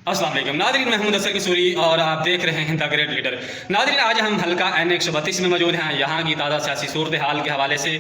अस्सलाम वालेकुम नाज़रीन, मैं मोहम्मद असर किशोरी और आप देख रहे हैं द ग्रेट लीडर। नाज़रीन, आज हम हल्का N 132 में मौजूद हैं। यहाँ की ताज़ा सियासी सूरत हाल के हवाले से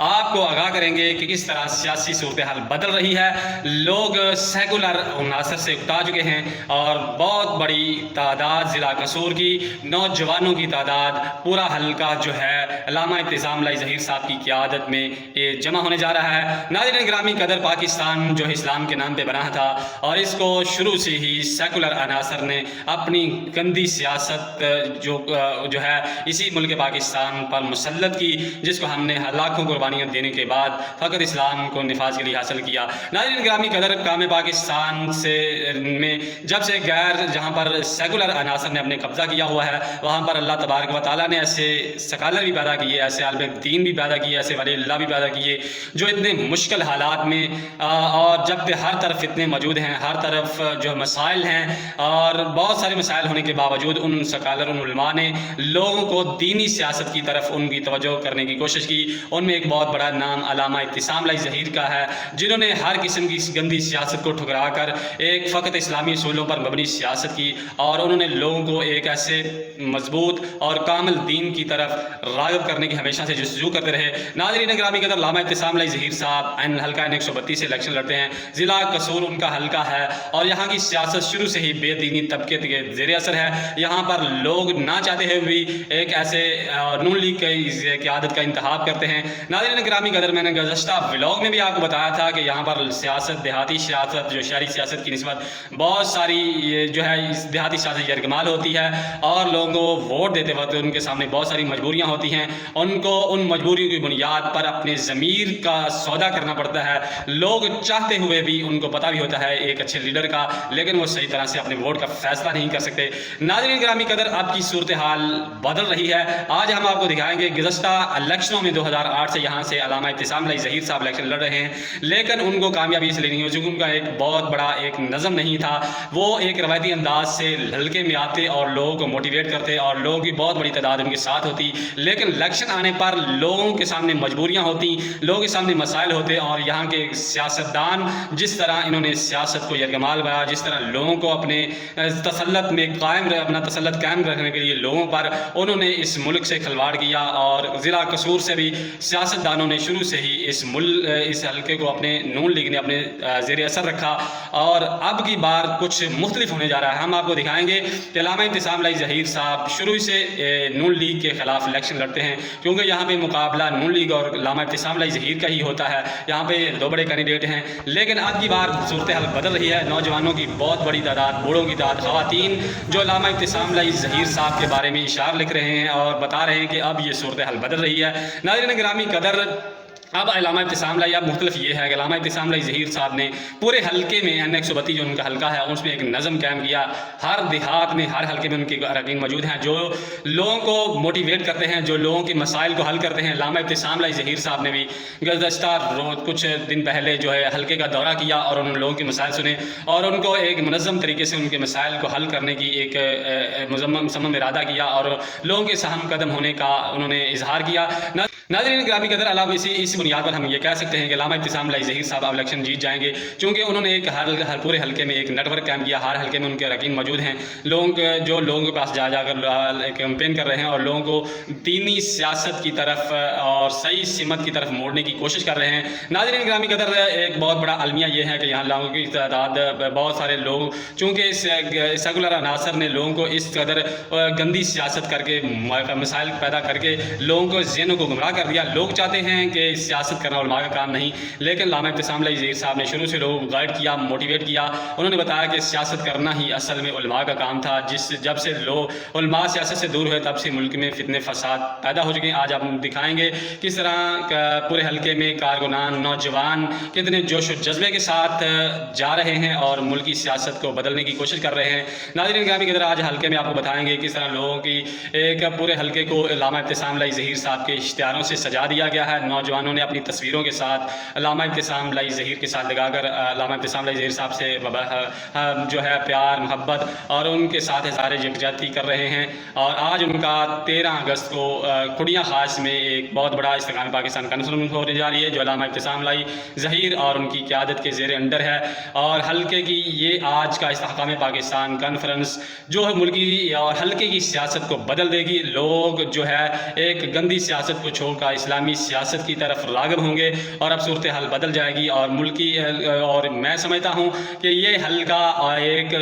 आपको आगाह करेंगे कि किस तरह सियासी सूरत हाल बदल रही है। लोग सेकुलर अनासर से उकता चुके हैं और बहुत बड़ी तादाद ज़िला कसूर की नौजवानों की तादाद पूरा हल्का जो है अल्लामा इब्तिसाम लाई ज़हीर साहब की क़यादत में ये जमा होने जा रहा है। नाज़रीन ग्रामी कदर, पाकिस्तान जो है इस्लाम के नाम पे बना था और इसको शुरू से ही सेकुलर अनासर ने अपनी गंदी सियासत जो है इसी मुल्क पाकिस्तान पर मुसल्लत की, जिसको हमने लाखों कुर्बानियाँ देने के बाद फ़कत इस्लाम को निफाज के लिए हासिल किया। नाज़रीन ग्रामी कदर, काम पाकिस्तान से में जब से गैर जहाँ पर सेकुलर अनासर ने अपने कब्ज़ा किया हुआ है, वहाँ पर अल्लाह तबारक व तआला ने ऐसे सकालर भी पैदा किए, ऐसे आलिम दीन भी पैदा किए, ऐसे वली अल्लाह भी पैदा किए जो इतने मुश्किल हालात में और जब हर तरफ इतने मौजूद हैं, हर तरफ जो मसाइल हैं और बहुत सारे मसाइल होने के बावजूद उन सकालर उन उलमा ने लोगों को दीनी सियासत की तरफ उनकी तवज्जो करने की कोशिश की। उनमें एक बहुत बड़ा नाम अल्लामा इब्तिसाम लाई ज़हीर का है, जिन्होंने हर किस्म की गंदी सियासत को ठुकरा कर एक फ़कत इस्लामी असूलों पर मबनी सियासत की और उन्होंने लोगों को एक ऐसे मजबूत और कामिल दीन की तरफ राग़िब करने की हमेशा से जस्तजू करते रहे। नाज़रीन ग्रामी कदर, अल्लामा इब्तिसाम लाई ज़हीर साहब हल्का N 132 से इलेक्शन लड़ते हैं। ज़िला कसूर उनका हल्का है और यहाँ की सियासत शुरू से ही बेदीनी तबके के ज़ेर असर है। यहाँ पर लोग ना चाहते हुए भी एक ऐसे नून लीग की क़यादत का इंतखाब करते हैं। नाज़रीन ग्रामी कदर, मैंने गुज़श्ता व्लॉग में भी आपको बताया था कि यहाँ पर सियासत, देहाती सियासत जो शहरी सियासत की निस्बत बहुत सारी जो है इस देहाती सियासत यरगमाल होती है और लोगों को वोट देते वक्त उनके सामने बहुत सारी मजबूरियाँ होती हैं। उनको उन मजबूरियों की बुनियाद पर अपने ज़मीर का सौदा करना पड़ता है। लोग चाहते हुए भी, उनको पता भी होता है एक अच्छे लीडर का, लेकिन वो सही तरह से अपने वोट का फैसला नहीं कर सकते। नाज़रीन ग्रामी कदर, आपकी सूरत हाल बदल रही है। आज हम आपको दिखाएंगे गुज़श्ता इलेक्शनों में 2008 से यहाँ से अल्लामा इब्तिसाम लाई ज़हीर साहब इलेक्शन लड़ रहे हैं, लेकिन उनको कामयाबी इसलिए नहीं हो चुकी, उनका एक बहुत बड़ा एक नज़म नहीं था। वो एक रवायती अंदाज से हल्के में आते और लोगों को मोटिवेट करते और लोगों की बहुत बड़ी तादाद उनके साथ होती, लेकिन इलेक्शन आने पर लोगों के सामने मजबूरियाँ होती, लोगों के सामने मसाइल होते और यहाँ के सियासतदान जिस तरह इन्होंने सियासत को यरगमाल बनाया, जिस तरह लोगों को अपने तसल्लत में अपना तसल्लत कायम रखने के लिए लोगों पर उन्होंने इस मुल्क से खिलवाड़ किया और ज़िला कसूर से भी सियासतदानों ने शुरू से ही इस हल्के को अपने नून लीग ने अपने ज़ेर असर रखा और अब की बार कुछ मुख्तलिफ होने जा रहा है। हम आपको दिखाएंगे कि अल्लामा इब्तिसाम लाई ज़हीर साहब शुरू से नून लीग के ख़िलाफ़ इलेक्शन लड़ते हैं, क्योंकि यहाँ पे मुकाबला नून लीग और अल्लामा इब्तिसाम लाई ज़हीर का ही होता है। यहाँ पे दो बड़े कैंडिडेट हैं, लेकिन अब की बार सूरत हाल बदल रही है। नौजवानों की बहुत बड़ी तादाद, बूढ़ों की तादाद, ख़वातीन जो अल्लामा इब्तिसाम लाई ज़हीर साहब के बारे में इशार लिख रहे हैं और बता रहे हैं कि अब ये सूरत हाल बदल रही है। नाज़रीन ग्रामी कदर, अब अल्लामा इब्तिसाम लाई अब मुख्तलिफ ये है कि अल्लामा इब्तिसाम लाई ज़हीर साहब ने पूरे हल्के में N 132 जो उनका हल्का है उसमें एक नज़म कायम किया। हर देहात में, हर हल्के में उनके अरकान मौजूद हैं जो लोगों को मोटिवेट करते हैं, जो लोगों के मसाइल को हल करते हैं। अल्लामा इब्तिसाम लाई ज़हीर साहब ने भी गुज़श्ता कुछ दिन पहले जो है हल्के का दौरा किया और उन लोगों के मसाइल सुने और उनको एक मुनज़्ज़म तरीके से उनके मसाइल को हल करने की एक मुसम्मम इरादा किया और लोगों के सहम कदम होने का उन्होंने इजहार किया। नाज़रीन ग्रामी कदर, अलावा इस बुनियाद पर हम ये कह सकते हैं कि अल्लामा इब्तिसाम लाई ज़हीर साहब अब इलेक्शन जीत जाएंगे, क्योंकि उन्होंने एक हर पूरे हल्के में एक नेटवर्क कायम किया। हर हल्के में उनके अरकान मौजूद हैं, लोगों के पास जाकर कैंपेन कर रहे हैं और लोगों को दीनी सियासत की तरफ और सही सिमत की तरफ मोड़ने की कोशिश कर रहे हैं। नाज़रीन ग्रामी कदर, एक बहुत बड़ा अलमिया ये है कि यहाँ लोगों की तादाद, बहुत सारे लोग, चूँकि सेकुलर अनासर ने लोगों को इस कदर गंदी सियासत करके मसाइल पैदा करके लोगों को ज़हनों को गुमराह कर दिया। लोग चाहते हैं कि सियासत करना उलमा का काम नहीं, लेकिन अल्लामा इब्तिसाम लाई ज़हीर साहब ने शुरू से लोगों को गाइड किया, मोटिवेट किया। उन्होंने बताया कि सियासत करना ही असल में उलमा का काम था। जब से लोग उलमा सियासत से दूर हुए तब से मुल्क में फितने फसाद पैदा हो चुके हैं। आज हम दिखाएंगे किस तरह पूरे हल्के में कारकुनान, नौजवान कितने जोश व जज्बे के साथ जा रहे हैं और मुल्क की सियासत को बदलने की कोशिश कर रहे हैं। नाज़रीन ग्रामी की तरह आज हल्के में आपको बताएंगे किस तरह लोगों की एक पूरे हल्के को अल्लामा इब्तिसाम लाई ज़हीर साहब के इश्तिहारों से सजा दिया गया है। नौजवानों ने ہمیں اپنی تصویروں کے ساتھ علامہ ابتسام لائی ظہیر کے ساتھ لگا کر علامہ ابتسام لائی ظہیر صاحب سے جو ہے پیار محبت اور ان کے ساتھ اظہار یکجہتی کر رہے ہیں. اور آج ان کا 13 اگست کو کھڑیاں خاص میں ایک بہت بڑا استحکام پاکستان کانفرنس ہونے جا رہی ہے جو علامہ ابتسام لائی ظہیر اور ان کی قیادت کے زیر انڈر ہے. اور حلقے کی یہ آج کا استحکام پاکستان کانفرنس جو ہے ملکی اور حلقے کی سیاست کو بدل دے گی. لوگ جو ہے ایک گندی سیاست کو چھوڑ کر اسلامی سیاست کی طرف راغب ہوں گے اور اب صورتحال بدل جائے گی. اور ملکی اور میں سمجھتا ہوں کہ یہ حلقہ ایک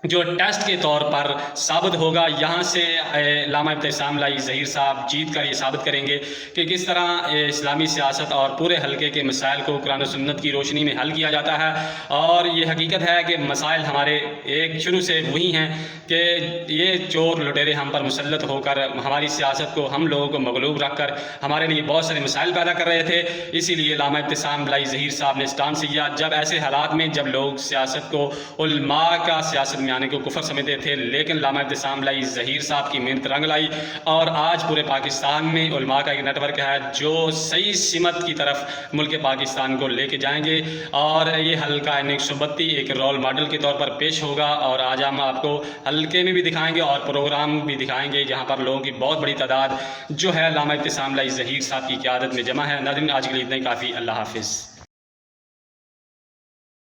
جو ٹیسٹ کے طور پر ثابت ہوگا. یہاں سے علامہ ابتسام لائی ظہیر صاحب جیت کر یہ ثابت کریں گے کہ کس طرح اسلامی سیاست اور پورے حلقے کے مسائل کو قرآن و سنت کی روشنی میں حل کیا جاتا ہے. اور یہ حقیقت ہے کہ مسائل ہمارے ایک شروع سے وہی ہیں کہ یہ چور لٹیرے ہم پر مسلط ہو کر ہماری سیاست کو ہم لوگوں کو مغلوب رکھ کر ہمارے لیے بہت سارے مسائل پیدا کر رہے تھے. اسی لیے علامہ ابتسام لائی ظہیر صاحب نے اسٹانس لیا جب ایسے حالات میں جب لوگ سیاست کو علماء کا سیاست میں آنے کو کفر سمجھتے تھے. لیکن علامہ ابتسام لائی ظہیر صاحب کی محنت رنگ لائی اور آج پورے پاکستان میں علماء کا ایک نیٹ ورک ہے جو صحیح سمت کی طرف ملک پاکستان کو لے کے جائیں گے. اور یہ حلقہ N132 ایک رول ماڈل کے طور پر پیش ہوگا. اور آج ہم آپ کو حلقے میں بھی دکھائیں گے اور پروگرام بھی دکھائیں گے جہاں پر لوگوں کی بہت بڑی تعداد جو ہے علامہ ابتسام لائی ظہیر صاحب کی قیادت میں جمع ہے. ناظرین آج کے لیے اتنا ہی کافی. اللہ حافظ.